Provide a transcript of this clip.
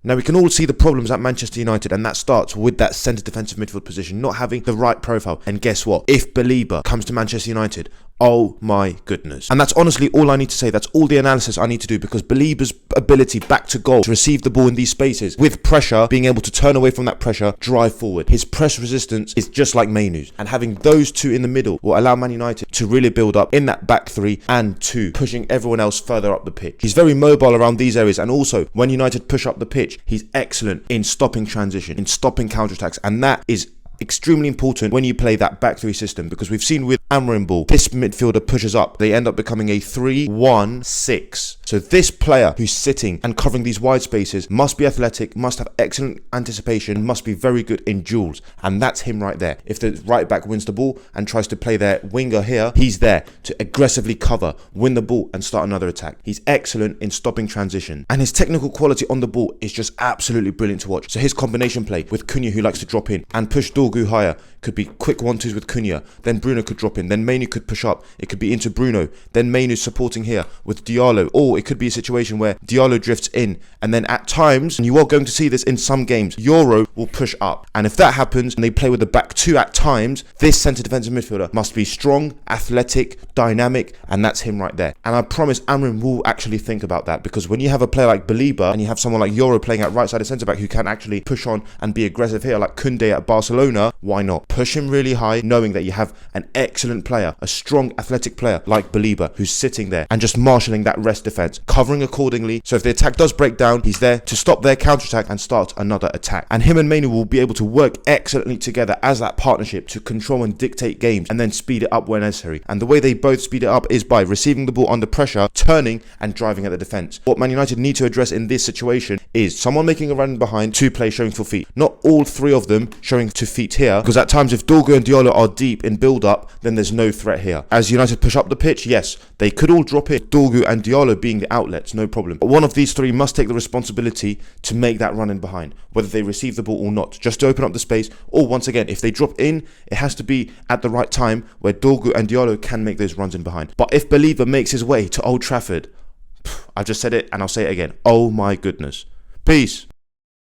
Now, we can all see the problems at Manchester United, and that starts with that centre defensive midfield position not having the right profile. And guess what? If Belieber comes to Manchester United, oh my goodness. And that's honestly all I need to say. That's all the analysis I need to do, because Belieber's ability back to goal, to receive the ball in these spaces with pressure, being able to turn away from that pressure, drive forward. His press resistance is just like Mainoo's. And having those two in the middle will allow Man United to really build up in that back three and two, pushing everyone else further up the pitch. He's very mobile around these areas, and also when United push up the pitch, he's excellent in stopping transition, in stopping counterattacks, and that is extremely important when you play that back three system, because we've seen with Amorim ball, this midfielder pushes up, they end up becoming a 3-1-6. So this player who's sitting and covering these wide spaces must be athletic, must have excellent anticipation, must be very good in duels, and that's him right there. If the right back wins the ball and tries to play their winger here, he's there to aggressively cover, win the ball and start another attack. He's excellent in stopping transition, and his technical quality on the ball is just absolutely brilliant to watch. So his combination play with Cunha, who likes to drop in and push Dorgu higher, could be quick 1-2s with Cunha, then Bruno could drop in, then Mainoo could push up, it could be into Bruno, then Mainoo supporting here with Diallo, or it could be a situation where Diallo drifts in, and then at times, and you are going to see this in some games, Euro will push up. And if that happens and they play with the back two at times, this centre defensive midfielder must be strong, athletic, dynamic, and that's him right there. And I promise Amorim will actually think about that, because when you have a player like Belieber and you have someone like Euro playing at right side of centre back who can actually push on and be aggressive here, like Koundé at Barcelona, why not? Push him really high, knowing that you have an excellent player, a strong athletic player like Belieber, who's sitting there and just marshalling that rest defense, covering accordingly. So if the attack does break down, he's there to stop their counter-attack and start another attack. And him and Mainoo will be able to work excellently together as that partnership to control and dictate games and then speed it up where necessary. And the way they both speed it up is by receiving the ball under pressure, turning and driving at the defense. What Man United need to address in this situation is someone making a run behind, two players showing 4 feet. Not all three of them showing 2 feet here, because at times if Dorgu and Diallo are deep in build-up, then there's no threat here. As United push up the pitch, yes, they could all drop it, Dorgu and Diallo being the outlets, no problem. But one of these three must take the responsibility to make that run in behind, whether they receive the ball or not, just to open up the space, or once again, if they drop in, it has to be at the right time where Dorgu and Diallo can make those runs in behind. But if Belieber makes his way to Old Trafford, I've just said it and I'll say it again, oh my goodness. Peace.